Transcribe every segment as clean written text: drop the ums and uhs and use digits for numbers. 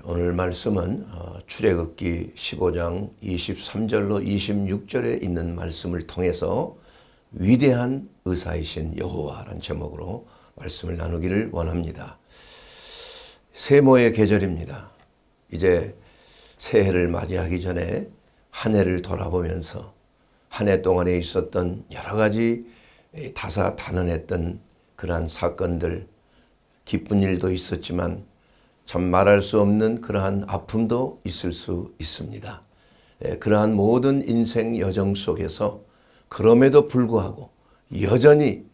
오늘 말씀은 출애굽기 15장 23절로 26절에 있는 말씀을 통해서 위대한 의사이신 여호와라는 제목으로 말씀을 나누기를 원합니다. 세모의 계절입니다. 이제 새해를 맞이하기 전에 한 해를 돌아보면서 한 해 동안에 있었던 여러 가지 다사다난했던 그러한 사건들, 기쁜 일도 있었지만 참 말할 수 없는 그러한 아픔도 있을 수 있습니다. 그러한 모든 인생 여정 속에서 그럼에도 불구하고 여전히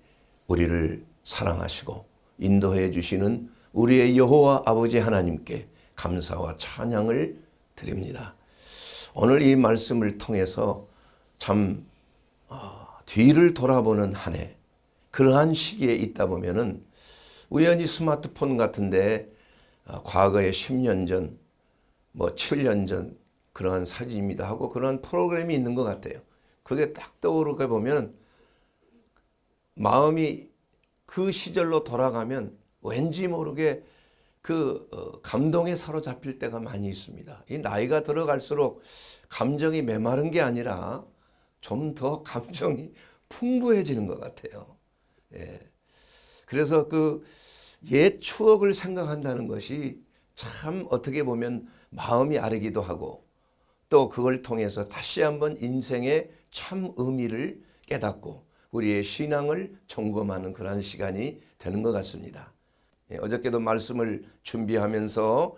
우리를 사랑하시고 인도해 주시는 우리의 여호와 아버지 하나님께 감사와 찬양을 드립니다. 오늘 이 말씀을 통해서 참 뒤를 돌아보는 한 해, 그러한 시기에 있다 보면은 우연히 스마트폰 같은데 과거에 10년 전, 7년 전 그러한 사진입니다 하고 그런 프로그램이 있는 것 같아요. 그게 딱 떠오르게 보면 마음이 그 시절로 돌아가면 왠지 모르게 그 감동에 사로잡힐 때가 많이 있습니다. 이 나이가 들어갈수록 감정이 메마른 게 아니라 좀 더 감정이 풍부해지는 것 같아요. 그래서 그 옛 추억을 생각한다는 것이 참 어떻게 보면 마음이 아르기도 하고 또 그걸 통해서 다시 한번 인생의 참 의미를 깨닫고 우리의 신앙을 점검하는 그런 시간이 되는 것 같습니다. 어저께도 말씀을 준비하면서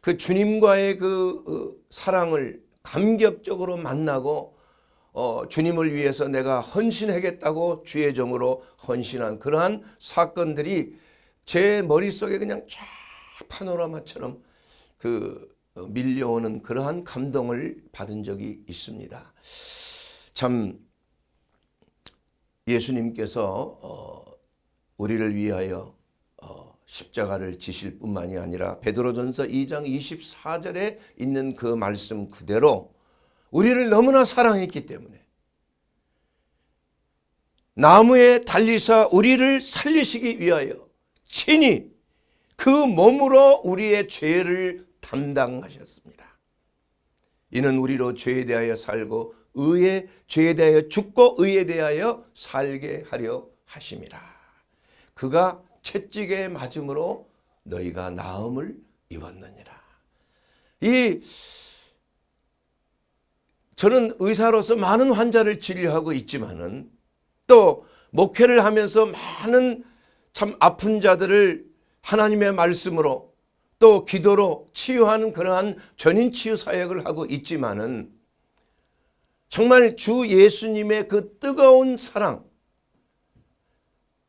그 주님과의 그 사랑을 감격적으로 만나고 주님을 위해서 내가 헌신하겠다고 주의 종으로 헌신한 그러한 사건들이 제 머릿속에 그냥 쫙 파노라마처럼 밀려오는 그러한 감동을 받은 적이 있습니다. 참 예수님께서 우리를 위하여 십자가를 지실 뿐만이 아니라 베드로전서 2장 24절에 있는 그 말씀 그대로 우리를 너무나 사랑했기 때문에 나무에 달리사 우리를 살리시기 위하여 친히 그 몸으로 우리의 죄를 담당하셨습니다. 이는 우리로 죄에 대하여 살고 의에 죄에 대하여 죽고 의에 대하여 살게 하려 하심이라. 그가 채찍에 맞음으로 너희가 나음을 입었느니라. 저는 의사로서 많은 환자를 진료하고 있지만은 또 목회를 하면서 많은 참 아픈 자들을 하나님의 말씀으로 또 기도로 치유하는 그러한 전인치유 사역을 하고 있지만은 정말 주 예수님의 그 뜨거운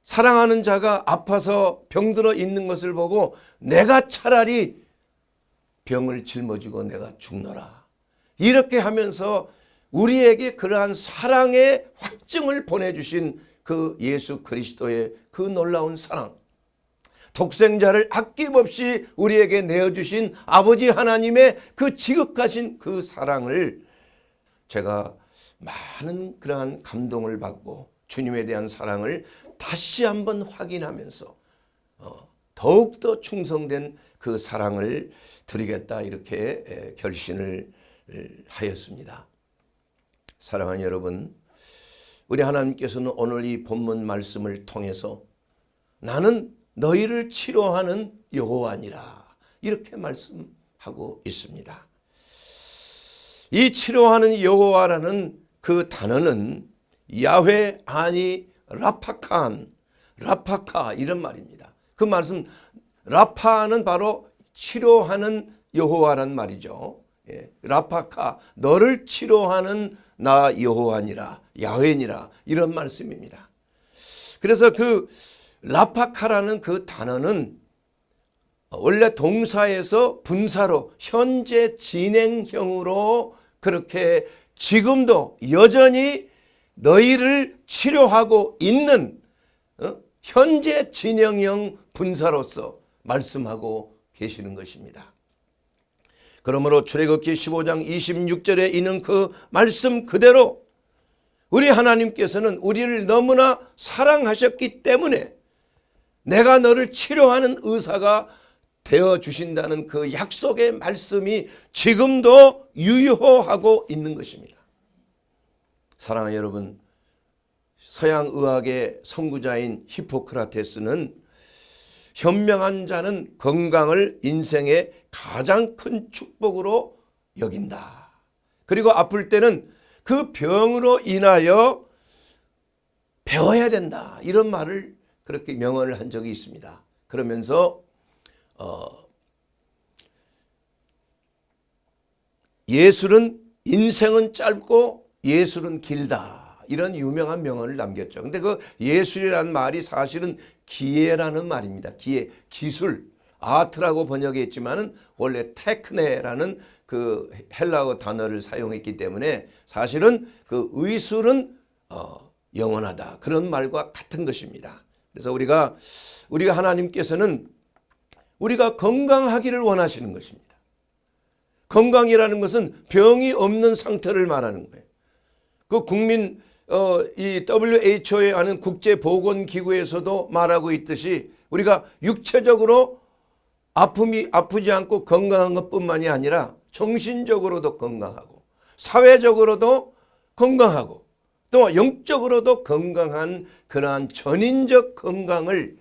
사랑하는 자가 아파서 병들어 있는 것을 보고 내가 차라리 병을 짊어지고 내가 죽노라. 이렇게 하면서 우리에게 그러한 사랑의 확증을 보내주신 그 예수 그리스도의 그 놀라운 사랑, 독생자를 아낌없이 우리에게 내어주신 아버지 하나님의 그 지극하신 그 사랑을 제가 많은 그러한 감동을 받고 주님에 대한 사랑을 다시 한번 확인하면서 더욱더 충성된 그 사랑을 드리겠다 이렇게 결심을 하였습니다. 사랑하는 여러분, 우리 하나님께서는 오늘 이 본문 말씀을 통해서 나는 너희를 치료하는 여호와니라 이렇게 말씀하고 있습니다. 이 치료하는 여호와라는 그 단어는 야훼 아니 라파카 이런 말입니다. 그 말씀 라파는 바로 치료하는 여호와란 말이죠. 라파카 너를 치료하는 나 여호와니라 야훼니라 이런 말씀입니다. 그래서 그 라파카라는 그 단어는 원래 동사에서 분사로 현재 진행형으로 그렇게 지금도 여전히 너희를 치료하고 있는 현재 진행형 분사로서 말씀하고 계시는 것입니다. 그러므로 출애굽기 15장 26절에 있는 그 말씀 그대로 우리 하나님께서는 우리를 너무나 사랑하셨기 때문에 내가 너를 치료하는 의사가 되어 주신다는 그 약속의 말씀이 지금도 유효하고 있는 것입니다. 사랑하는 여러분, 서양 의학의 선구자인 히포크라테스는 현명한 자는 건강을 인생의 가장 큰 축복으로 여긴다. 그리고 아플 때는 그 병으로 인하여 배워야 된다. 이런 말을 그렇게 명언을 한 적이 있습니다. 그러면서 예술은 인생은 짧고 예술은 길다. 이런 유명한 명언을 남겼죠. 근데 그 예술이라는 말이 사실은 기예라는 말입니다. 기예, 기술, 아트라고 번역했지만은 원래 테크네라는 그 헬라어 단어를 사용했기 때문에 사실은 그 의술은 영원하다. 그런 말과 같은 것입니다. 그래서 우리가 하나님께서는 우리가 건강하기를 원하시는 것입니다. 건강이라는 것은 병이 없는 상태를 말하는 거예요. 그 이 WHO에 하는 국제보건기구에서도 말하고 있듯이 우리가 육체적으로 아프지 않고 건강한 것뿐만이 아니라 정신적으로도 건강하고 사회적으로도 건강하고 또 영적으로도 건강한 그러한 전인적 건강을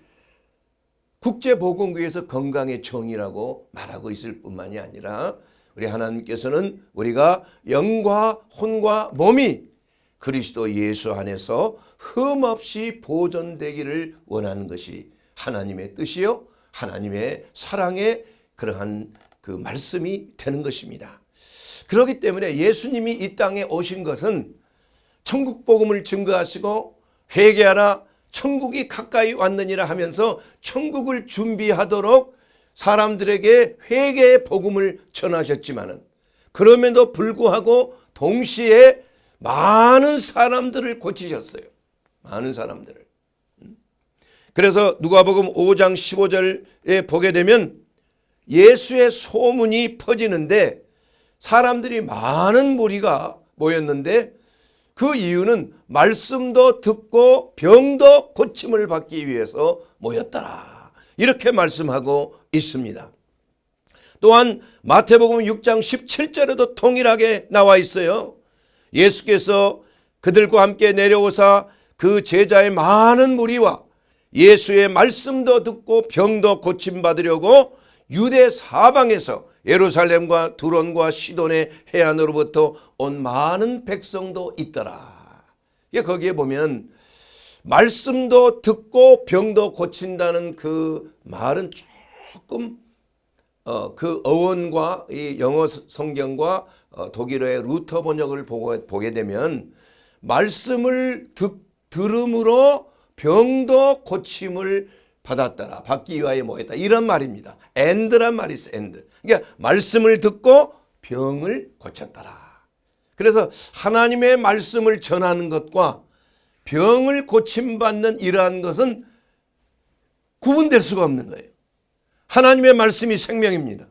국제보건기구에서 건강의 정의라고 말하고 있을 뿐만이 아니라 우리 하나님께서는 우리가 영과 혼과 몸이 그리스도 예수 안에서 흠없이 보존되기를 원하는 것이 하나님의 뜻이요 하나님의 사랑의 그러한 그 말씀이 되는 것입니다. 그렇기 때문에 예수님이 이 땅에 오신 것은 천국 복음을 증거하시고 회개하라 천국이 가까이 왔느니라 하면서 천국을 준비하도록 사람들에게 회개의 복음을 전하셨지만은 그럼에도 불구하고 동시에 많은 사람들을 고치셨어요. 많은 사람들을. 그래서 누가복음 5장 15절에 보게 되면 예수의 소문이 퍼지는데 사람들이 많은 무리가 모였는데 그 이유는 말씀도 듣고 병도 고침을 받기 위해서 모였더라. 이렇게 말씀하고 있습니다. 또한 마태복음 6장 17절에도 동일하게 나와 있어요. 예수께서 그들과 함께 내려오사 그 제자의 많은 무리와 예수의 말씀도 듣고 병도 고침받으려고 유대 사방에서 예루살렘과 두론과 시돈의 해안으로부터 온 많은 백성도 있더라. 거기에 보면 말씀도 듣고 병도 고친다는 그 말은 조금 그 어원과 이 영어 성경과 독일어의 루터 번역을 보게 되면 말씀을 들음으로 병도 고침을 받았더라. 받기 위하여 모였다. 이런 말입니다. and란 말이 있어요. and. 그러니까 말씀을 듣고 병을 고쳤더라. 그래서 하나님의 말씀을 전하는 것과 병을 고침받는 이러한 것은 구분될 수가 없는 거예요. 하나님의 말씀이 생명입니다.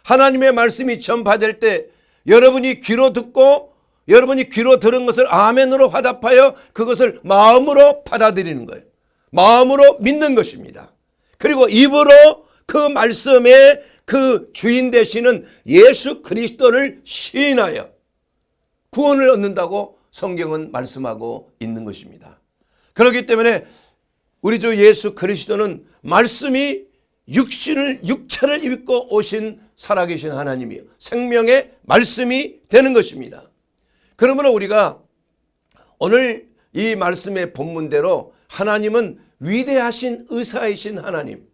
하나님의 말씀이 전파될 때 여러분이 귀로 듣고 여러분이 귀로 들은 것을 아멘으로 화답하여 그것을 마음으로 받아들이는 거예요. 마음으로 믿는 것입니다. 그리고 입으로 그 말씀의 그 주인 되시는 예수 그리스도를 시인하여 구원을 얻는다고 성경은 말씀하고 있는 것입니다. 그렇기 때문에 우리 주 예수 그리스도는 말씀이 육체를 입고 오신 살아계신 하나님이요 생명의 말씀이 되는 것입니다. 그러므로 우리가 오늘 이 말씀의 본문대로 하나님은 위대하신 의사이신 하나님,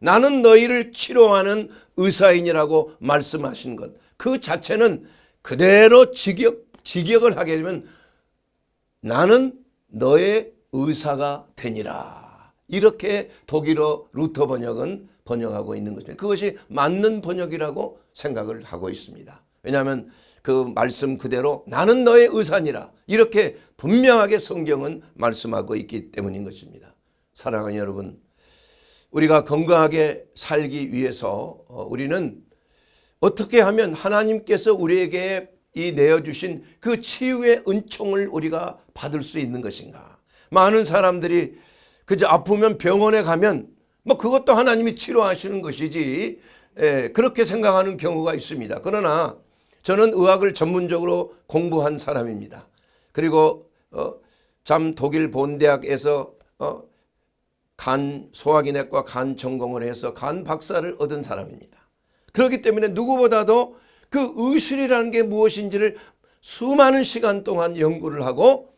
나는 너희를 치료하는 의사인이라고 말씀하신 것, 그 자체는 그대로 직역을 하게 되면 나는 너의 의사가 되니라. 이렇게 독일어 루터 번역은 번역하고 있는 것입니다. 그것이 맞는 번역이라고 생각을 하고 있습니다. 왜냐하면 그 말씀 그대로 나는 너의 의사니라 이렇게 분명하게 성경은 말씀하고 있기 때문인 것입니다. 사랑하는 여러분, 우리가 건강하게 살기 위해서 우리는 어떻게 하면 하나님께서 우리에게 이 내어주신 그 치유의 은총을 우리가 받을 수 있는 것인가. 많은 사람들이 그저 아프면 병원에 가면 뭐 그것도 하나님이 치료하시는 것이지, 그렇게 생각하는 경우가 있습니다. 그러나 저는 의학을 전문적으로 공부한 사람입니다. 그리고 참 독일 본대학에서 간 소화기내과 간 전공을 해서 간 박사를 얻은 사람입니다. 그렇기 때문에 누구보다도 그 의술이라는 게 무엇인지를 수많은 시간 동안 연구를 하고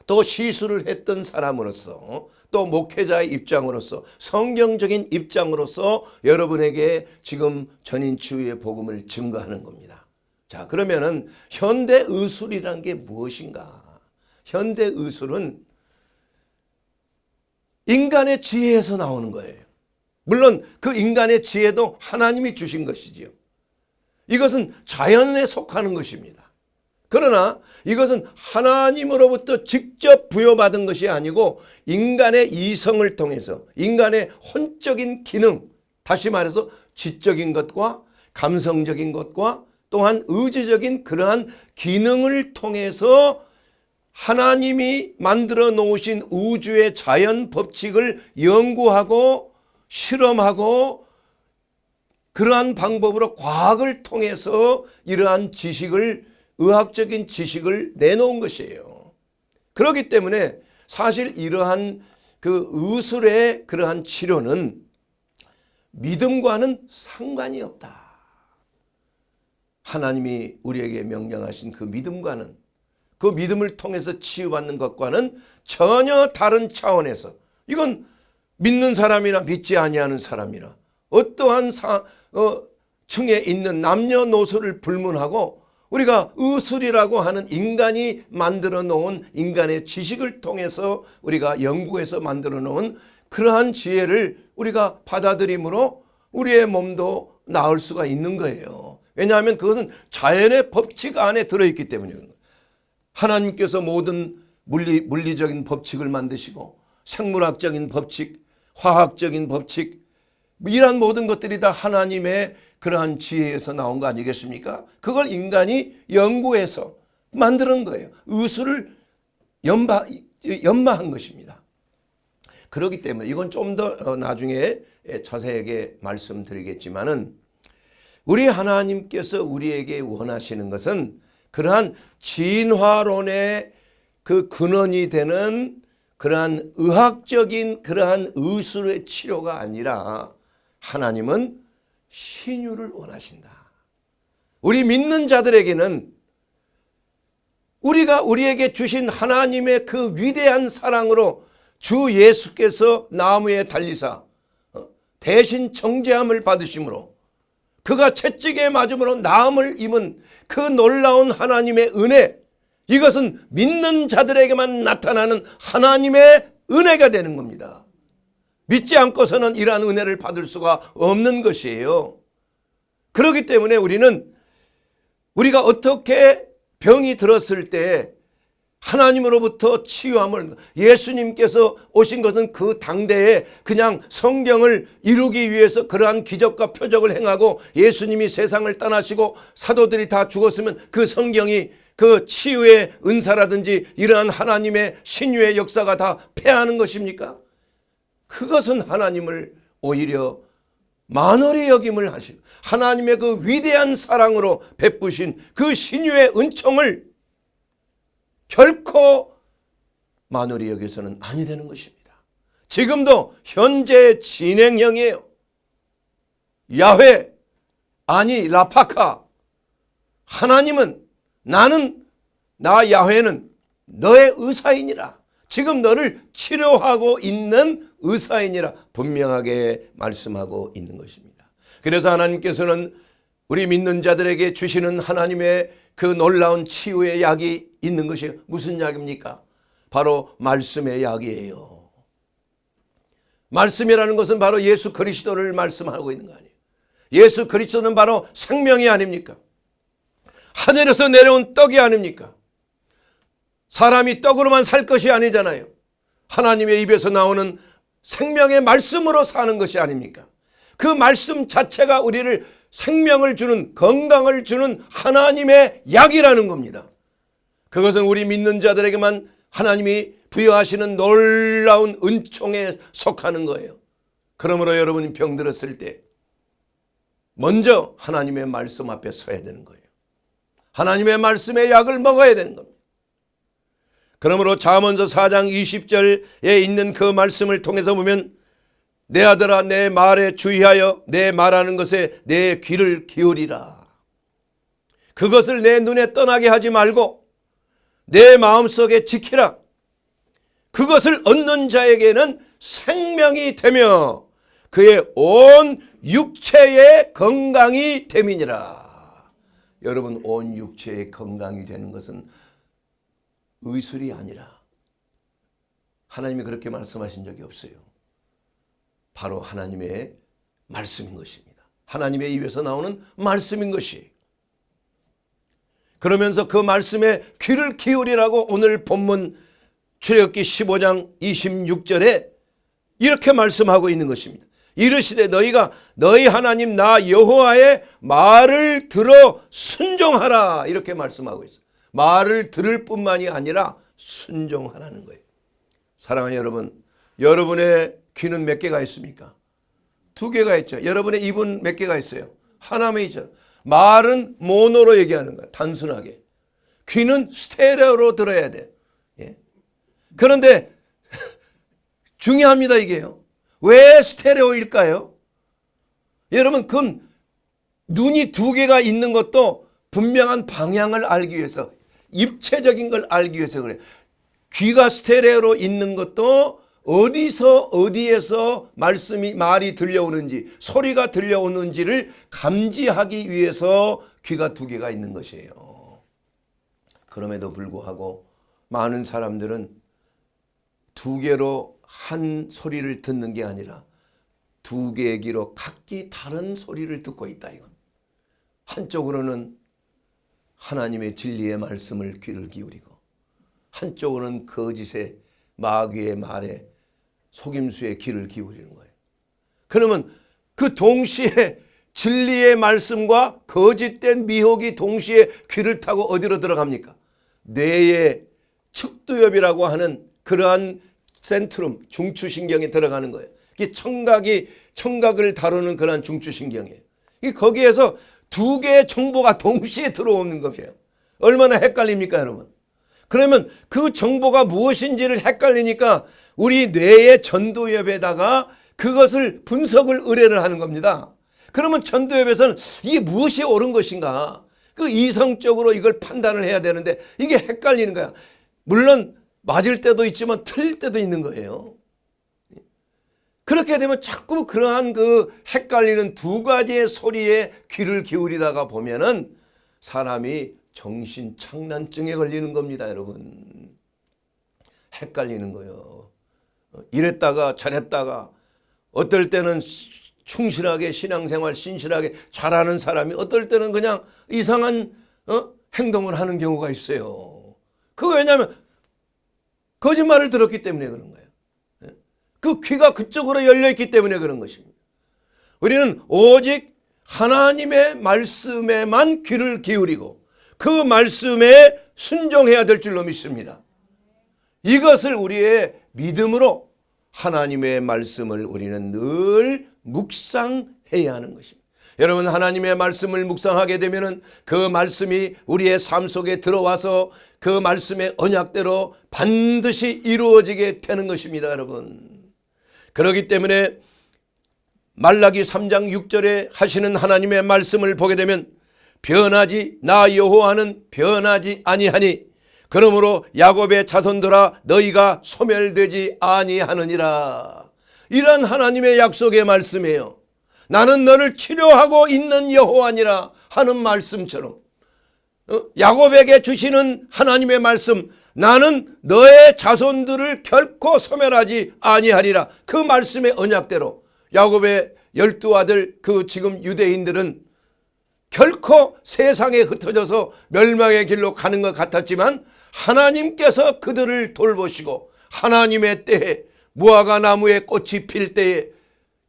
또 시술을 했던 사람으로서 또 목회자의 입장으로서 성경적인 입장으로서 여러분에게 지금 전인치유의 복음을 증거하는 겁니다. 자, 그러면은 현대 의술이라는 게 무엇인가? 현대 의술은 인간의 지혜에서 나오는 거예요. 물론 그 인간의 지혜도 하나님이 주신 것이지요. 이것은 자연에 속하는 것입니다. 그러나 이것은 하나님으로부터 직접 부여받은 것이 아니고 인간의 이성을 통해서 인간의 혼적인 기능, 다시 말해서 지적인 것과 감성적인 것과 또한 의지적인 그러한 기능을 통해서 하나님이 만들어 놓으신 우주의 자연 법칙을 연구하고 실험하고 그러한 방법으로 과학을 통해서 이러한 지식을, 의학적인 지식을 내놓은 것이에요. 그렇기 때문에 사실 이러한 그 의술의 그러한 치료는 믿음과는 상관이 없다. 하나님이 우리에게 명령하신 그 믿음과는, 그 믿음을 통해서 치유받는 것과는 전혀 다른 차원에서, 이건 믿는 사람이나 믿지 아니하는 사람이나 어떠한 층에 있는 남녀노소를 불문하고 우리가 의술이라고 하는 인간이 만들어 놓은 인간의 지식을 통해서 우리가 연구해서 만들어 놓은 그러한 지혜를 우리가 받아들임으로 우리의 몸도 나을 수가 있는 거예요. 왜냐하면 그것은 자연의 법칙 안에 들어있기 때문이에요. 하나님께서 모든 물리적인 법칙을 만드시고 생물학적인 법칙, 화학적인 법칙, 이러한 모든 것들이 다 하나님의 그러한 지혜에서 나온 거 아니겠습니까? 그걸 인간이 연구해서 만드는 거예요. 의술을 연마한 것입니다. 그렇기 때문에 이건 좀 더 나중에 자세하게 말씀드리겠지만은 우리 하나님께서 우리에게 원하시는 것은 그러한 진화론의 그 근원이 되는 그러한 의학적인 그러한 의술의 치료가 아니라 하나님은 신유를 원하신다. 우리 믿는 자들에게는 우리가 우리에게 주신 하나님의 그 위대한 사랑으로 주 예수께서 나무에 달리사 대신 정죄함을 받으심으로 그가 채찍에 맞음으로 나음을 입은 그 놀라운 하나님의 은혜, 이것은 믿는 자들에게만 나타나는 하나님의 은혜가 되는 겁니다. 믿지 않고서는 이러한 은혜를 받을 수가 없는 것이에요. 그렇기 때문에 우리가 어떻게 병이 들었을 때 하나님으로부터 치유함을, 예수님께서 오신 것은 그 당대에 그냥 성경을 이루기 위해서 그러한 기적과 표적을 행하고 예수님이 세상을 떠나시고 사도들이 다 죽었으면 그 성경이 그 치유의 은사라든지 이러한 하나님의 신유의 역사가 다 패하는 것입니까? 그것은 하나님을 오히려 만월의 여김을 하신 하나님의 그 위대한 사랑으로 베푸신 그 신유의 은총을 결코 만월의 여겨서는 아니 되는 것입니다. 지금도 현재 진행형이에요. 야훼, 아니 라파카, 하나님은 나 야훼는 너의 의사이니라. 지금 너를 치료하고 있는 의사이니라 분명하게 말씀하고 있는 것입니다. 그래서 하나님께서는 우리 믿는 자들에게 주시는 하나님의 그 놀라운 치유의 약이 있는 것이 무슨 약입니까? 바로 말씀의 약이에요. 말씀이라는 것은 바로 예수 그리스도를 말씀하고 있는 거 아니에요. 예수 그리스도는 바로 생명이 아닙니까? 하늘에서 내려온 떡이 아닙니까? 사람이 떡으로만 살 것이 아니잖아요. 하나님의 입에서 나오는 생명의 말씀으로 사는 것이 아닙니까? 그 말씀 자체가 우리를 생명을 주는, 건강을 주는 하나님의 약이라는 겁니다. 그것은 우리 믿는 자들에게만 하나님이 부여하시는 놀라운 은총에 속하는 거예요. 그러므로 여러분이 병들었을 때 먼저 하나님의 말씀 앞에 서야 되는 거예요. 하나님의 말씀의 약을 먹어야 되는 겁니다. 그러므로 잠언서 4장 20절에 있는 그 말씀을 통해서 보면 내 아들아 내 말에 주의하여 내 말하는 것에 내 귀를 기울이라. 그것을 내 눈에 떠나게 하지 말고 내 마음속에 지키라. 그것을 얻는 자에게는 생명이 되며 그의 온 육체의 건강이 됨이니라. 여러분, 온 육체의 건강이 되는 것은 의술이 아니라 하나님이 그렇게 말씀하신 적이 없어요. 바로 하나님의 말씀인 것입니다. 하나님의 입에서 나오는 말씀인 것이. 그러면서 그 말씀에 귀를 기울이라고 오늘 본문 출애굽기 15장 26절에 이렇게 말씀하고 있는 것입니다. 이르시되 너희가 너희 하나님 나 여호와의 말을 들어 순종하라. 이렇게 말씀하고 있어요. 말을 들을 뿐만이 아니라 순종하라는 거예요. 사랑하는 여러분, 여러분의 귀는 몇 개가 있습니까? 2개가 있죠. 여러분의 입은 몇 개가 있어요? 하나만 있죠. 말은 모노로 얘기하는 거야. 단순하게. 귀는 스테레오로 들어야 돼. 예. 그런데 중요합니다, 이게요. 왜 스테레오일까요? 여러분, 그건 눈이 2개가 있는 것도 분명한 방향을 알기 위해서, 입체적인 걸 알기 위해서 그래요. 귀가 스테레오로 있는 것도 어디에서 말이 들려오는지, 소리가 들려오는지를 감지하기 위해서 귀가 2개가 있는 것이에요. 그럼에도 불구하고 많은 사람들은 2개로 한 소리를 듣는 게 아니라 2개의 귀로 각기 다른 소리를 듣고 있다. 이건 한쪽으로는 하나님의 진리의 말씀을 귀를 기울이고, 한쪽으로는 거짓의 마귀의 말에 속임수의 귀를 기울이는 거예요. 그러면 그 동시에 진리의 말씀과 거짓된 미혹이 동시에 귀를 타고 어디로 들어갑니까? 뇌의 측두엽이라고 하는 그러한 센트럼, 중추신경에 들어가는 거예요. 이게 청각을 다루는 그러한 중추신경이에요. 거기에서 2개의 정보가 동시에 들어오는 것이에요. 얼마나 헷갈립니까, 여러분? 그러면 그 정보가 무엇인지를 헷갈리니까 우리 뇌의 전두엽에다가 그것을 분석을 의뢰를 하는 겁니다. 그러면 전두엽에서는 이게 무엇이 옳은 것인가? 그 이성적으로 이걸 판단을 해야 되는데 이게 헷갈리는 거야. 물론 맞을 때도 있지만 틀릴 때도 있는 거예요. 그렇게 되면 자꾸 그러한 그 헷갈리는 2가지의 소리에 귀를 기울이다가 보면은 사람이 정신착란증에 걸리는 겁니다, 여러분. 헷갈리는 거예요. 이랬다가 저랬다가, 어떨 때는 충실하게 신앙생활 신실하게 잘하는 사람이 어떨 때는 그냥 이상한 행동을 하는 경우가 있어요. 그거 왜냐하면 거짓말을 들었기 때문에 그런 거예요. 그 귀가 그쪽으로 열려있기 때문에 그런 것입니다. 우리는 오직 하나님의 말씀에만 귀를 기울이고 그 말씀에 순종해야 될 줄로 믿습니다. 이것을 우리의 믿음으로 하나님의 말씀을 우리는 늘 묵상해야 하는 것입니다. 여러분, 하나님의 말씀을 묵상하게 되면 그 말씀이 우리의 삶 속에 들어와서 그 말씀의 언약대로 반드시 이루어지게 되는 것입니다, 여러분. 그렇기 때문에 말라기 3장 6절에 하시는 하나님의 말씀을 보게 되면 변하지 나 여호와는 변하지 아니하니 그러므로 야곱의 자손들아 너희가 소멸되지 아니하느니라. 이런 하나님의 약속의 말씀이에요. 나는 너를 치료하고 있는 여호와니라 하는 말씀처럼 야곱에게 주시는 하나님의 말씀, 나는 너의 자손들을 결코 소멸하지 아니하리라. 그 말씀의 언약대로 야곱의 12아들 그 지금 유대인들은 결코 세상에 흩어져서 멸망의 길로 가는 것 같았지만 하나님께서 그들을 돌보시고 하나님의 때에 무화과 나무에 꽃이 필 때에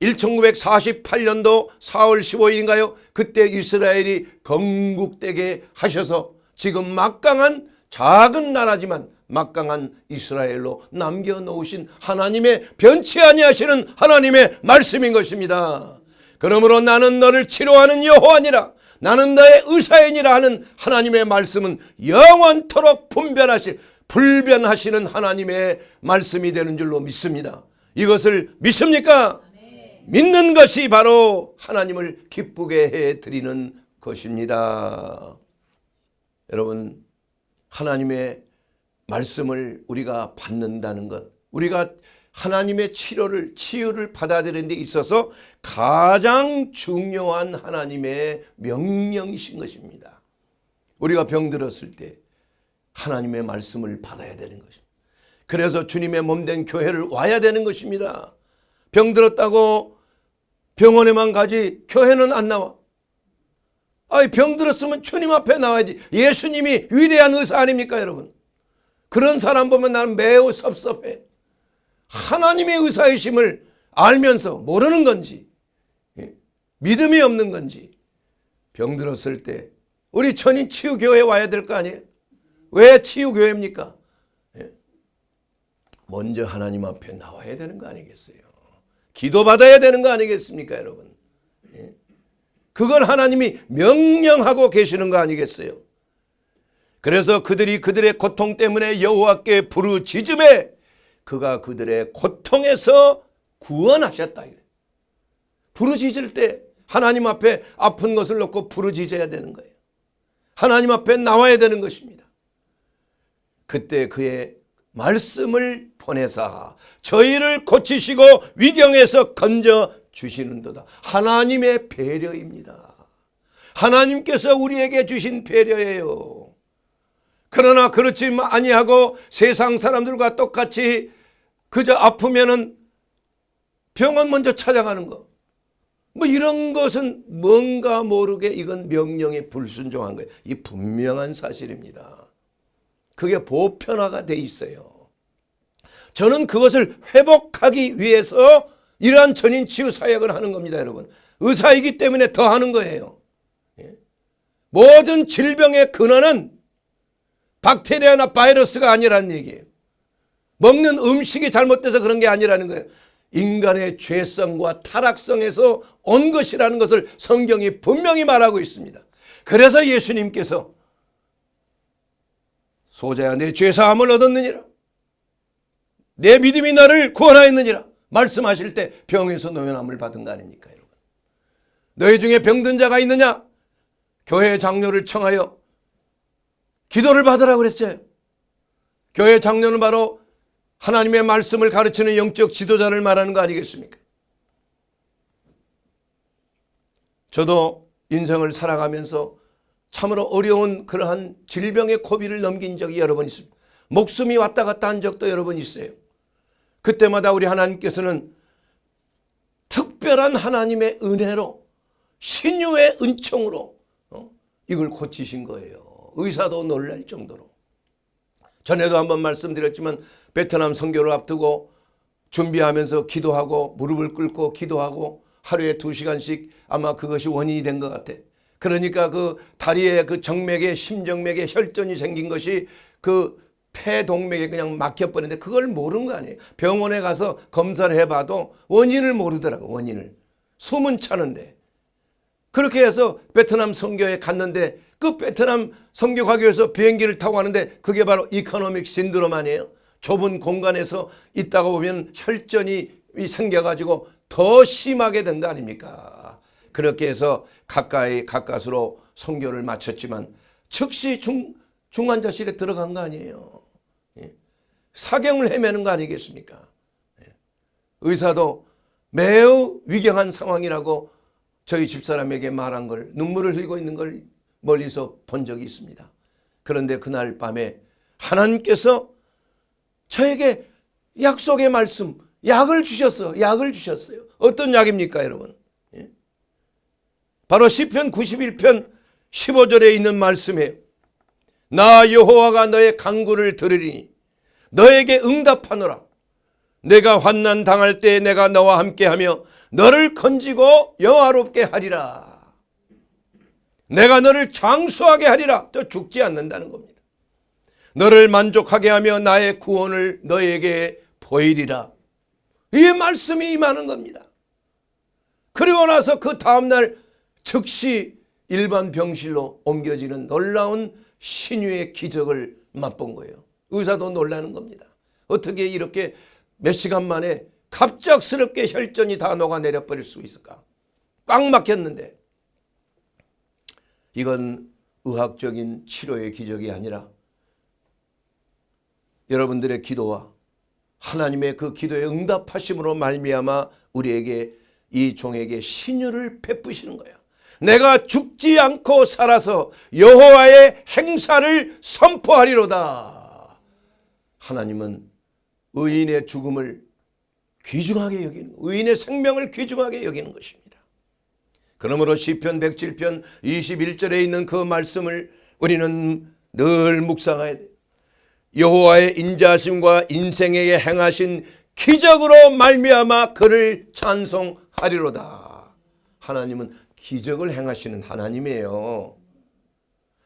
1948년도 4월 15일인가요? 그때 이스라엘이 건국되게 하셔서 지금 막강한 작은 나라지만 막강한 이스라엘로 남겨놓으신 하나님의 변치 아니하시는 하나님의 말씀인 것입니다. 그러므로 나는 너를 치료하는 여호와니라, 나는 너의 의사이니라 하는 하나님의 말씀은 영원토록 불변하시는 하나님의 말씀이 되는 줄로 믿습니다. 이것을 믿습니까? 믿는 것이 바로 하나님을 기쁘게 해드리는 것입니다. 여러분, 하나님의 말씀을 우리가 받는다는 것, 우리가 하나님의 치유를 받아들이는 데 있어서 가장 중요한 하나님의 명령이신 것입니다. 우리가 병들었을 때 하나님의 말씀을 받아야 되는 것입니다. 그래서 주님의 몸된 교회를 와야 되는 것입니다. 병들었다고 병원에만 가지 교회는 안 나와. 병들었으면 주님 앞에 나와야지. 예수님이 위대한 의사 아닙니까, 여러분? 그런 사람 보면 나는 매우 섭섭해. 하나님의 의사이심을 알면서 모르는 건지, 믿음이 없는 건지, 병들었을 때 우리 천인 치유교회 와야 될 거 아니에요? 왜 치유교회입니까? 먼저 하나님 앞에 나와야 되는 거 아니겠어요? 기도받아야 되는 거 아니겠습니까, 여러분? 그걸 하나님이 명령하고 계시는 거 아니겠어요? 그래서 그들이 그들의 고통 때문에 여호와께 부르짖음에 그가 그들의 고통에서 구원하셨다. 부르짖을 때 하나님 앞에 아픈 것을 놓고 부르짖어야 되는 거예요. 하나님 앞에 나와야 되는 것입니다. 그때 그의 말씀을 보내사 저희를 고치시고 위경에서 건져 주시는도다. 하나님의 배려입니다. 하나님께서 우리에게 주신 배려예요. 그러나 그렇지 아니하고 세상 사람들과 똑같이 그저 아프면은 병원 먼저 찾아가는 거, 이런 것은 뭔가 모르게 이건 명령에 불순종한 거예요. 이 분명한 사실입니다. 그게 보편화가 돼 있어요. 저는 그것을 회복하기 위해서 이러한 전인 치유 사역을 하는 겁니다, 여러분. 의사이기 때문에 더 하는 거예요. 모든 질병의 근원은 박테리아나 바이러스가 아니라는 얘기예요. 먹는 음식이 잘못돼서 그런 게 아니라는 거예요. 인간의 죄성과 타락성에서 온 것이라는 것을 성경이 분명히 말하고 있습니다. 그래서 예수님께서 소자야 내 죄사함을 얻었느니라, 내 믿음이 나를 구원하였느니라 말씀하실 때 병에서 노연함을 받은 거 아닙니까, 여러분? 너희 중에 병든 자가 있느냐? 교회 장로를 청하여 기도를 받으라고 그랬어요. 교회 장로는 바로 하나님의 말씀을 가르치는 영적 지도자를 말하는 거 아니겠습니까? 저도 인생을 살아가면서 참으로 어려운 그러한 질병의 고비를 넘긴 적이 여러 번 있습니다. 목숨이 왔다 갔다 한 적도 여러 번 있어요. 그때마다 우리 하나님께서는 특별한 하나님의 은혜로, 신유의 은총으로 이걸 고치신 거예요. 의사도 놀랄 정도로. 전에도 한번 말씀드렸지만 베트남 선교를 앞두고 준비하면서 기도하고 무릎을 꿇고 기도하고 하루에 2시간씩 아마 그것이 원인이 된 것 같아. 그러니까 그 다리에 그 정맥에 심정맥에 혈전이 생긴 것이 그 폐동맥에 그냥 막혀버리는데 그걸 모르는 거 아니에요. 병원에 가서 검사를 해봐도 원인을 모르더라고. 원인을. 숨은 차는데. 그렇게 해서 베트남 선교에 갔는데 그 베트남 선교 가기 위해서 비행기를 타고 가는데 그게 바로 이코노믹 신드롬 아니에요. 좁은 공간에서 있다가 보면 혈전이 생겨가지고 더 심하게 된 거 아닙니까? 그렇게 해서 가까스로 선교를 마쳤지만 즉시 중환자실에 들어간 거 아니에요. 사경을 헤매는 거 아니겠습니까? 의사도 매우 위경한 상황이라고 저희 집사람에게 말한 걸, 눈물을 흘리고 있는 걸 멀리서 본 적이 있습니다. 그런데 그날 밤에 하나님께서 저에게 약속의 말씀, 약을 주셨어요. 약을 주셨어요. 어떤 약입니까, 여러분? 바로 시편 91편 15절에 있는 말씀이에요. 나 여호와가 너의 간구를 들으리니 너에게 응답하노라. 내가 환난 당할 때 내가 너와 함께하며 너를 건지고 영화롭게 하리라. 내가 너를 장수하게 하리라. 또 죽지 않는다는 겁니다. 너를 만족하게 하며 나의 구원을 너에게 보이리라. 이 말씀이 임하는 겁니다. 그리고 나서 그 다음날 즉시 일반 병실로 옮겨지는 놀라운 신유의 기적을 맛본 거예요. 의사도 놀라는 겁니다. 어떻게 이렇게 몇 시간 만에 갑작스럽게 혈전이 다 녹아내려 버릴 수 있을까? 꽉 막혔는데. 이건 의학적인 치료의 기적이 아니라 여러분들의 기도와 하나님의 그 기도에 응답하심으로 말미암아 우리에게, 이 종에게 신유를 베푸시는 거야. 내가 죽지 않고 살아서 여호와의 행사를 선포하리로다. 하나님은 의인의 죽음을 귀중하게 여기는, 의인의 생명을 귀중하게 여기는 것입니다. 그러므로 시편 107편 21절에 있는 그 말씀을 우리는 늘 묵상해야 돼. 여호와의 인자하심과 인생에게 행하신 기적으로 말미암아 그를 찬송하리로다. 하나님은 기적을 행하시는 하나님이에요.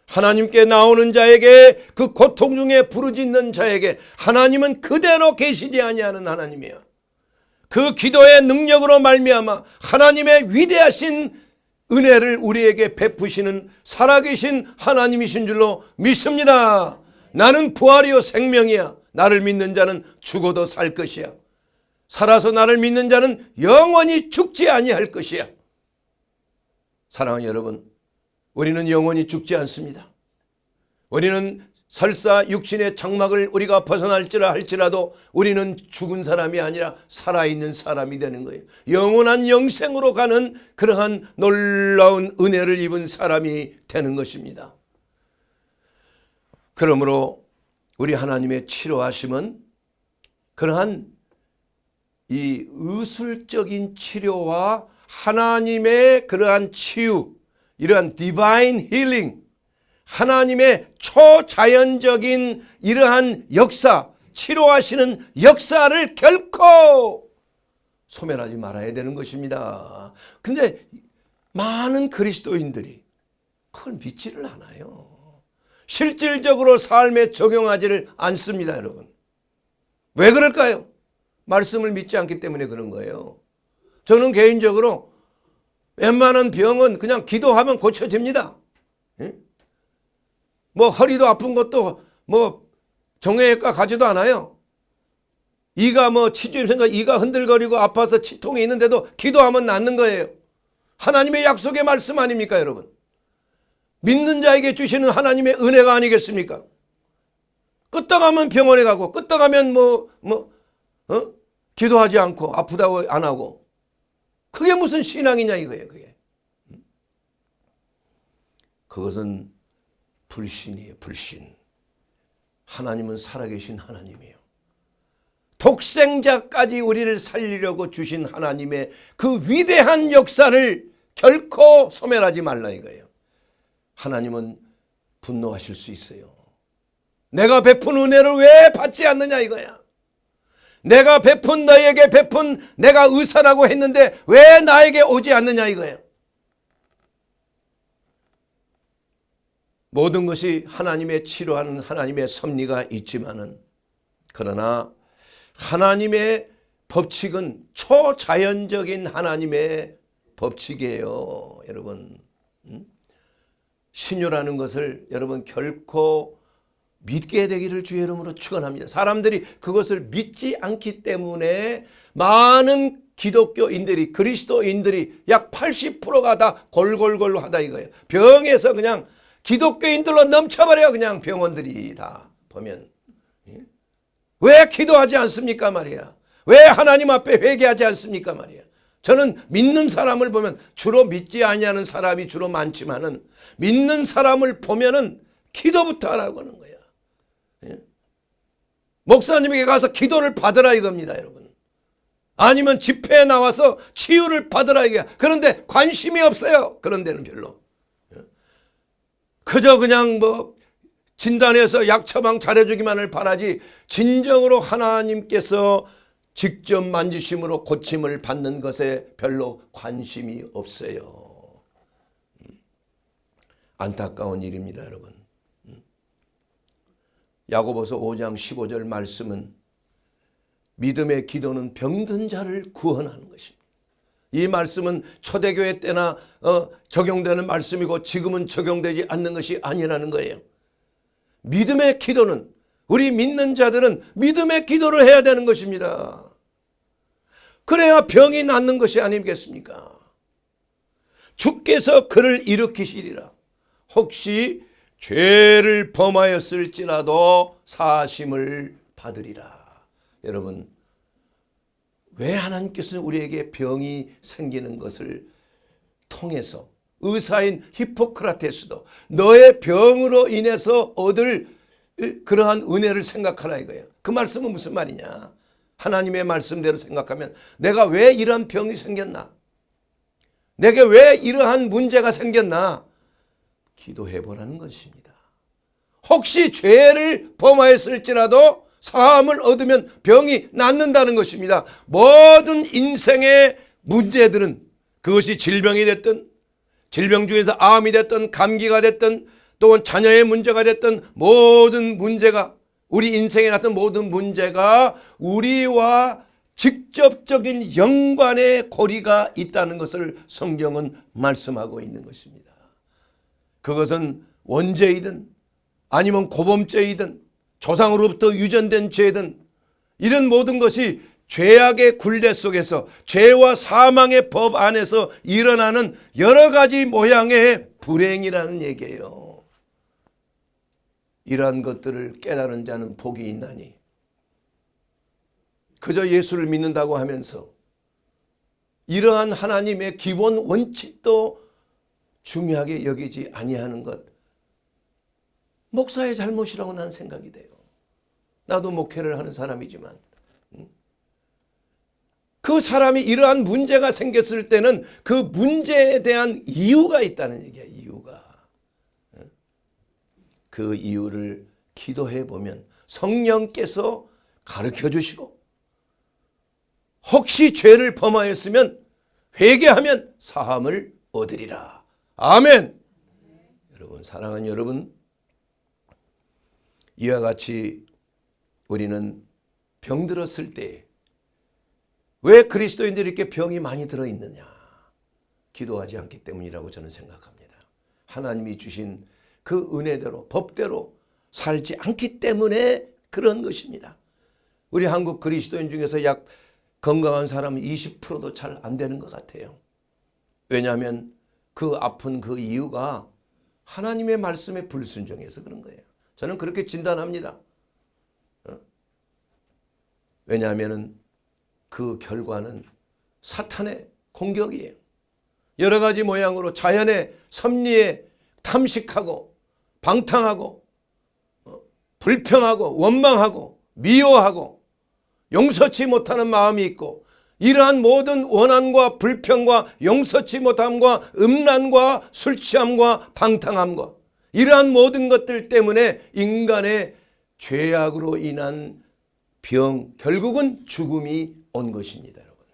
하나님께 나오는 자에게, 그 고통 중에 부르짖는 자에게 하나님은 그대로 계시지 아니하는 하나님이에요. 그 기도의 능력으로 말미암아 하나님의 위대하신 은혜를 우리에게 베푸시는 살아계신 하나님이신 줄로 믿습니다. 나는 부활이요 생명이야. 나를 믿는 자는 죽어도 살 것이야. 살아서 나를 믿는 자는 영원히 죽지 아니할 것이야. 사랑하는 여러분, 우리는 영원히 죽지 않습니다. 우리는 설사 육신의 장막을 우리가 벗어날지라 할지라도 우리는 죽은 사람이 아니라 살아있는 사람이 되는 거예요. 영원한 영생으로 가는 그러한 놀라운 은혜를 입은 사람이 되는 것입니다. 그러므로 우리 하나님의 치료하심은 그러한 이 의술적인 치료와 하나님의 그러한 치유, 이러한 디바인 힐링, 하나님의 초자연적인 이러한 역사, 치료하시는 역사를 결코 소멸하지 말아야 되는 것입니다. 근데 많은 그리스도인들이 그걸 믿지를 않아요. 실질적으로 삶에 적용하지를 않습니다, 여러분. 왜 그럴까요? 말씀을 믿지 않기 때문에 그런 거예요. 저는 개인적으로 웬만한 병은 그냥 기도하면 고쳐집니다. 뭐 허리도 아픈 것도 뭐 정형외과 가지도 않아요. 이가 뭐 치주임 생각, 이가 흔들거리고 아파서 치통이 있는데도 기도하면 낫는 거예요. 하나님의 약속의 말씀 아닙니까, 여러분? 믿는 자에게 주시는 하나님의 은혜가 아니겠습니까? 끄떡하면 병원에 가고, 끄떡하면 기도하지 않고, 아프다고 안 하고. 그게 무슨 신앙이냐 이거예요, 그게. 그것은 불신이에요, 불신. 하나님은 살아계신 하나님이에요. 독생자까지 우리를 살리려고 주신 하나님의 그 위대한 역사를 결코 소멸하지 말라 이거예요. 하나님은 분노하실 수 있어요. 내가 베푼 은혜를 왜 받지 않느냐 이거야. 내가 베푼, 너에게 베푼, 내가 의사라고 했는데 왜 나에게 오지 않느냐 이거야. 모든 것이 하나님의 치료하는 하나님의 섭리가 있지만은, 그러나 하나님의 법칙은 초자연적인 하나님의 법칙이에요, 여러분. 신유라는 것을 여러분 결코 믿게 되기를 주의 이름으로 축원합니다. 사람들이 그것을 믿지 않기 때문에 많은 기독교인들이, 그리스도인들이 약 80%가 다 골골골 하다 이거예요. 병에서 그냥 기독교인들로 넘쳐버려요. 그냥 병원들이 다 보면. 왜 기도하지 않습니까 말이야. 왜 하나님 앞에 회개하지 않습니까 말이야. 저는 믿는 사람을 보면, 주로 믿지 아니하는 사람이 주로 많지만은 믿는 사람을 보면은 기도부터 하라고 하는 거야. 목사님에게 가서 기도를 받으라 이겁니다, 여러분. 아니면 집회에 나와서 치유를 받으라 이거야. 그런데 관심이 없어요. 그런 데는 별로. 그저 그냥 뭐 진단해서 약 처방 잘해주기만을 바라지, 진정으로 하나님께서 직접 만지심으로 고침을 받는 것에 별로 관심이 없어요. 안타까운 일입니다, 여러분. 야고보서 5장 15절 말씀은 믿음의 기도는 병든 자를 구원하는 것입니다. 이 말씀은 초대교회 때나 적용되는 말씀이고 지금은 적용되지 않는 것이 아니라는 거예요. 믿음의 기도는, 우리 믿는 자들은 믿음의 기도를 해야 되는 것입니다. 그래야 병이 낫는 것이 아니겠습니까? 주께서 그를 일으키시리라. 혹시 죄를 범하였을지라도 사심을 받으리라. 여러분, 왜 하나님께서는 우리에게 병이 생기는 것을 통해서 의사인 히포크라테스도 너의 병으로 인해서 얻을 그러한 은혜를 생각하라 이거예요. 그 말씀은 무슨 말이냐? 하나님의 말씀대로 생각하면 내가 왜 이런 병이 생겼나? 내게 왜 이러한 문제가 생겼나? 기도해 보라는 것입니다. 혹시 죄를 범하였을지라도 사함을 얻으면 병이 낫는다는 것입니다. 모든 인생의 문제들은, 그것이 질병이 됐든 질병 중에서 암이 됐든 감기가 됐든 또는 자녀의 문제가 됐든 모든 문제가, 우리 인생에 났던 모든 문제가 우리와 직접적인 연관의 고리가 있다는 것을 성경은 말씀하고 있는 것입니다. 그것은 원죄이든 아니면 고범죄이든 조상으로부터 유전된 죄든 이런 모든 것이 죄악의 굴레 속에서 죄와 사망의 법 안에서 일어나는 여러 가지 모양의 불행이라는 얘기예요. 이러한 것들을 깨달은 자는 복이 있나니, 그저 예수를 믿는다고 하면서 이러한 하나님의 기본 원칙도 중요하게 여기지 아니하는 것, 목사의 잘못이라고 나는 생각이 돼요. 나도 목회를 하는 사람이지만 그 사람이 이러한 문제가 생겼을 때는 그 문제에 대한 이유가 있다는 얘기야. 이유가. 그 이유를 기도해 보면 성령께서 가르쳐 주시고, 혹시 죄를 범하였으면 회개하면 사함을 얻으리라. 아멘. 여러분, 사랑하는 여러분, 이와 같이 우리는 병들었을 때 왜 그리스도인들이 이렇게 병이 많이 들어있느냐? 기도하지 않기 때문이라고 저는 생각합니다. 하나님이 주신 그 은혜대로 법대로 살지 않기 때문에 그런 것입니다. 우리 한국 그리스도인 중에서 약 건강한 사람은 20%도 잘 안 되는 것 같아요. 왜냐하면 그 아픈 그 이유가 하나님의 말씀에 불순종해서 그런 거예요. 저는 그렇게 진단합니다. 왜냐하면 그 결과는 사탄의 공격이에요. 여러 가지 모양으로 자연의 섭리에 탐식하고 방탕하고 불평하고 원망하고 미워하고 용서치 못하는 마음이 있고, 이러한 모든 원한과 불평과 용서치 못함과 음란과 술취함과 방탕함과 이러한 모든 것들 때문에 인간의 죄악으로 인한 병, 결국은 죽음이 온 것입니다, 여러분.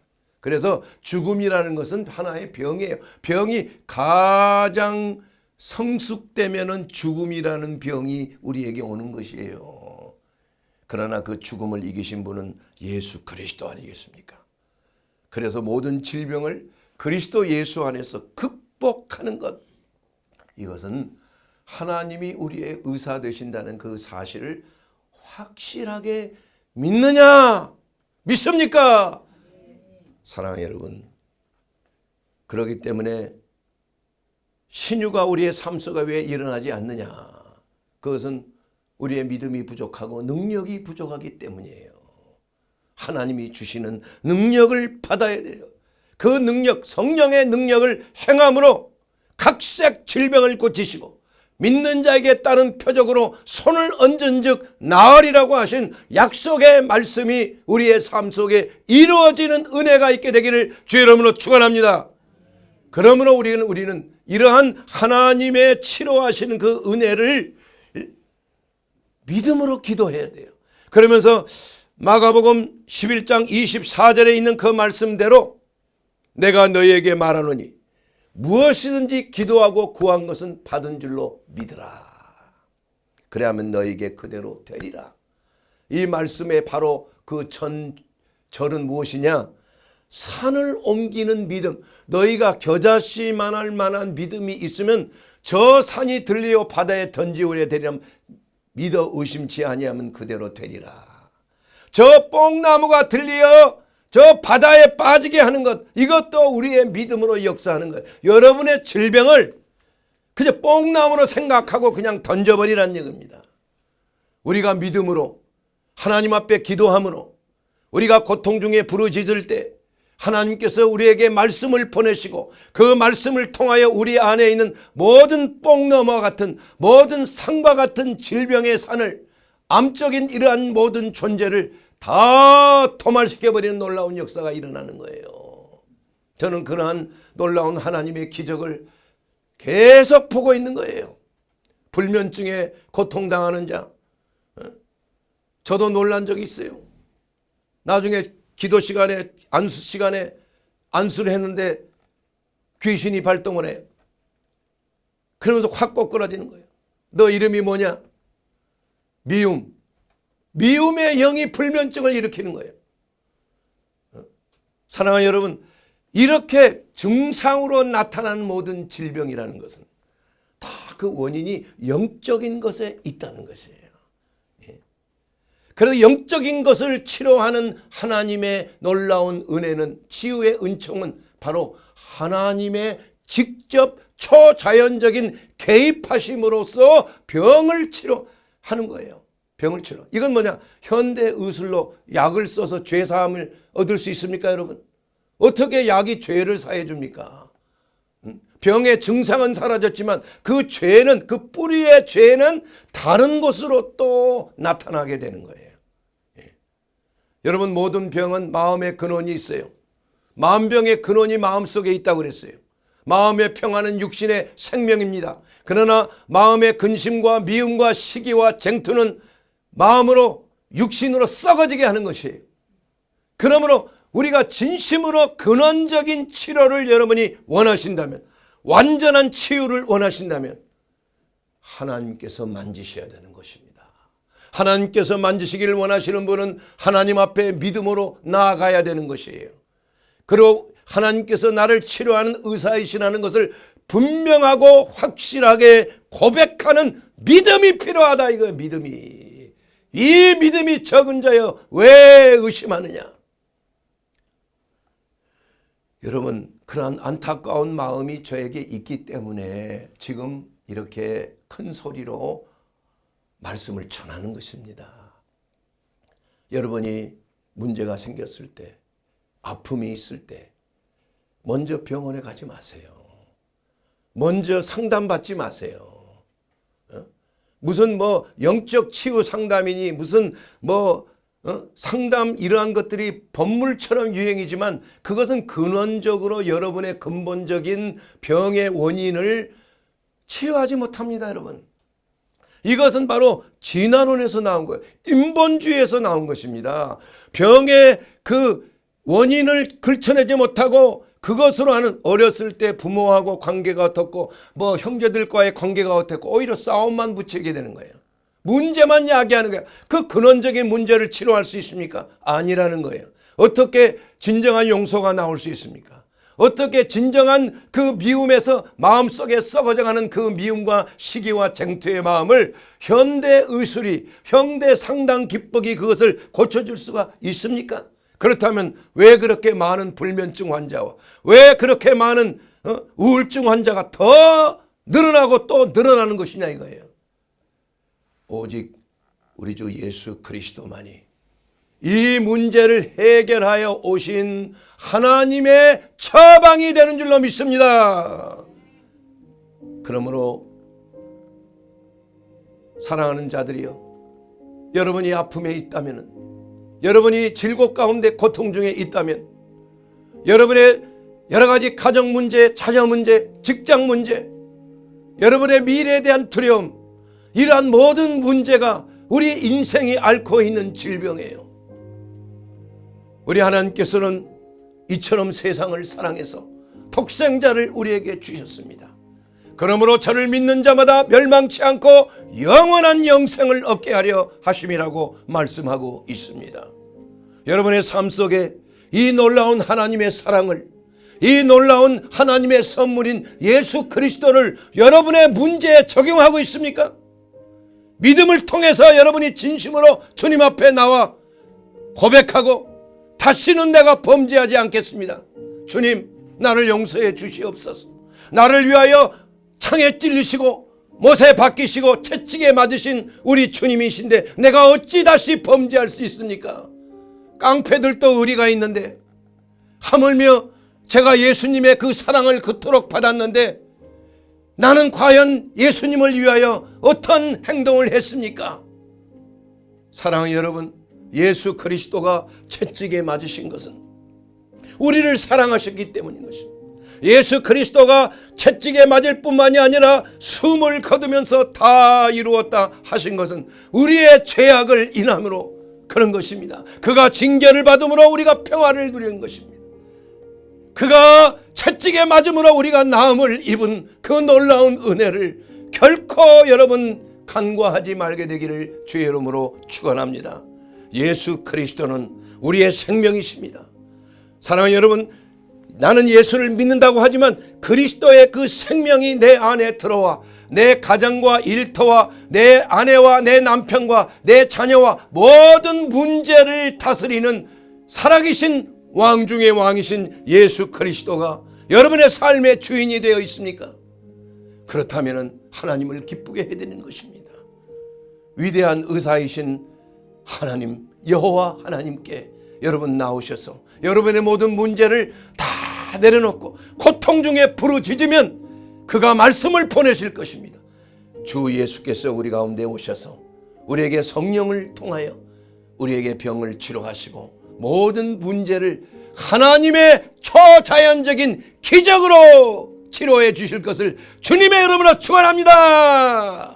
그래서 죽음이라는 것은 하나의 병이에요. 병이 가장 성숙되면은 죽음이라는 병이 우리에게 오는 것이에요. 그러나 그 죽음을 이기신 분은 예수 그리스도 아니겠습니까? 그래서 모든 질병을 그리스도 예수 안에서 극복하는 것, 이것은 하나님이 우리의 의사 되신다는 그 사실을 확실하게 믿느냐? 믿습니까? 사랑하는 여러분, 그렇기 때문에 신유가 우리의 삶 속에 왜 일어나지 않느냐? 그것은 우리의 믿음이 부족하고 능력이 부족하기 때문이에요. 하나님이 주시는 능력을 받아야 돼요. 그 능력, 성령의 능력을 행함으로 각색 질병을 고치시고 믿는 자에게 따른 표적으로 손을 얹은 즉 나으리라고 하신 약속의 말씀이 우리의 삶 속에 이루어지는 은혜가 있게 되기를 주의 이름으로 축원합니다. 그러므로 우리는 이러한 하나님의 치료하시는 그 은혜를 믿음으로 기도해야 돼요. 그러면서 마가복음 11장 24절에 있는 그 말씀대로 내가 너희에게 말하노니 무엇이든지 기도하고 구한 것은 받은 줄로 믿으라. 그래야면 너에게 그대로 되리라. 이 말씀에 바로 그 절은 무엇이냐? 산을 옮기는 믿음. 너희가 겨자씨만할 만한 믿음이 있으면 저 산이 들리어 바다에 던지오려 되리라. 믿어 의심치 아니하면 그대로 되리라. 저 뽕나무가 들리어 저 바다에 빠지게 하는 것, 이것도 우리의 믿음으로 역사하는 거예요. 여러분의 질병을 그저 뽕나무로 생각하고 그냥 던져버리라는 얘기입니다. 우리가 믿음으로 하나님 앞에 기도함으로 우리가 고통 중에 부르짖을 때 하나님께서 우리에게 말씀을 보내시고 그 말씀을 통하여 우리 안에 있는 모든 뽕나무와 같은 모든 산과 같은 질병의 산을, 암적인 이러한 모든 존재를 다 토말시켜버리는 놀라운 역사가 일어나는 거예요. 저는 그러한 놀라운 하나님의 기적을 계속 보고 있는 거예요. 불면증에 고통당하는 자, 저도 놀란 적이 있어요. 나중에 기도 시간에 안수 시간에 안수를 했는데 귀신이 발동을 해요. 그러면서 확 꼬꾸라지는 거예요. 너 이름이 뭐냐? 미움. 미움의 영이 불면증을 일으키는 거예요. 사랑하는 여러분, 이렇게 증상으로 나타나는 모든 질병이라는 것은 다 그 원인이 영적인 것에 있다는 것이에요. 그래서 영적인 것을 치료하는 하나님의 놀라운 은혜는, 치유의 은총은 바로 하나님의 직접 초자연적인 개입하심으로써 병을 치료하는 거예요. 병을 치료. 이건 뭐냐? 현대 의술로 약을 써서 죄사함을 얻을 수 있습니까, 여러분? 어떻게 약이 죄를 사해 줍니까? 병의 증상은 사라졌지만 그 죄는, 그 뿌리의 죄는 다른 곳으로 또 나타나게 되는 거예요. 여러분, 모든 병은 마음의 근원이 있어요. 만병의 근원이 마음속에 있다고 그랬어요. 마음의 평안은 육신의 생명입니다. 그러나 마음의 근심과 미움과 시기와 쟁투는 마음으로, 육신으로 썩어지게 하는 것이에요. 그러므로 우리가 진심으로 근원적인 치료를 여러분이 원하신다면, 완전한 치유를 원하신다면 하나님께서 만지셔야 되는 것입니다. 하나님께서 만지시기를 원하시는 분은 하나님 앞에 믿음으로 나아가야 되는 것이에요. 그리고 하나님께서 나를 치료하는 의사이시라는 것을 분명하고 확실하게 고백하는 믿음이 필요하다, 이거예요. 믿음이. 이 믿음이 적은 자여 왜 의심하느냐. 여러분, 그러한 안타까운 마음이 저에게 있기 때문에 지금 이렇게 큰 소리로 말씀을 전하는 것입니다. 여러분이 문제가 생겼을 때, 아픔이 있을 때 먼저 병원에 가지 마세요. 먼저 상담받지 마세요. 무슨 영적 치유 상담이니 무슨 상담, 이러한 것들이 법물처럼 유행이지만 그것은 근원적으로 여러분의 근본적인 병의 원인을 치유하지 못합니다, 여러분. 이것은 바로 진화론에서 나온 거예요. 인본주의에서 나온 것입니다. 병의 그 원인을 긁혀내지 못하고 그것으로 하는, 어렸을 때 부모하고 관계가 어떻고 형제들과의 관계가 어떻고 오히려 싸움만 붙이게 되는 거예요. 문제만 야기하는 거예요. 그 근원적인 문제를 치료할 수 있습니까? 아니라는 거예요. 어떻게 진정한 용서가 나올 수 있습니까? 어떻게 진정한 그 미움에서 마음속에 썩어져가는 그 미움과 시기와 쟁투의 마음을 현대 의술이, 현대 상담 기법이 그것을 고쳐줄 수가 있습니까? 그렇다면 왜 그렇게 많은 불면증 환자와 왜 그렇게 많은 우울증 환자가 더 늘어나고 또 늘어나는 것이냐 이거예요. 오직 우리 주 예수 그리스도만이 이 문제를 해결하여 오신 하나님의 처방이 되는 줄로 믿습니다. 그러므로 사랑하는 자들이여, 여러분이 아픔에 있다면, 여러분이 질곡 가운데 고통 중에 있다면, 여러분의 여러 가지 가정 문제, 자녀 문제, 직장 문제, 여러분의 미래에 대한 두려움, 이러한 모든 문제가 우리 인생이 앓고 있는 질병이에요. 우리 하나님께서는 이처럼 세상을 사랑해서 독생자를 우리에게 주셨습니다. 그러므로 저를 믿는 자마다 멸망치 않고 영원한 영생을 얻게 하려 하심이라고 말씀하고 있습니다. 여러분의 삶 속에 이 놀라운 하나님의 사랑을, 이 놀라운 하나님의 선물인 예수 그리스도를 여러분의 문제에 적용하고 있습니까? 믿음을 통해서 여러분이 진심으로 주님 앞에 나와 고백하고 다시는 내가 범죄하지 않겠습니다. 주님, 나를 용서해 주시옵소서. 나를 위하여 창에 찔리시고 못에 박히시고 채찍에 맞으신 우리 주님이신데 내가 어찌 다시 범죄할 수 있습니까? 깡패들도 의리가 있는데, 하물며 제가 예수님의 그 사랑을 그토록 받았는데 나는 과연 예수님을 위하여 어떤 행동을 했습니까? 사랑하는 여러분, 예수 그리스도가 채찍에 맞으신 것은 우리를 사랑하셨기 때문인 것입니다. 예수 그리스도가 채찍에 맞을 뿐만이 아니라 숨을 거두면서 다 이루었다 하신 것은 우리의 죄악을 인함으로 그런 것입니다. 그가 징계를 받음으로 우리가 평화를 누리는 것입니다. 그가 채찍에 맞음으로 우리가 나음을 입은 그 놀라운 은혜를 결코 여러분 간과하지 말게 되기를 주의 이름으로 축원합니다. 예수 그리스도는 우리의 생명이십니다. 사랑하는 여러분, 나는 예수를 믿는다고 하지만 그리스도의 그 생명이 내 안에 들어와 내 가정과 일터와 내 아내와 내 남편과 내 자녀와 모든 문제를 다스리는 살아계신 왕 중의 왕이신 예수 그리스도가 여러분의 삶의 주인이 되어 있습니까? 그렇다면 하나님을 기쁘게 해드리는 것입니다. 위대한 의사이신 하나님 여호와 하나님께 여러분 나오셔서 여러분의 모든 문제를 다 내려놓고 고통 중에 부르짖으면 그가 말씀을 보내실 것입니다. 주 예수께서 우리 가운데 오셔서 우리에게 성령을 통하여 우리에게 병을 치료하시고 모든 문제를 하나님의 초자연적인 기적으로 치료해 주실 것을 주님의 이름으로 축원합니다.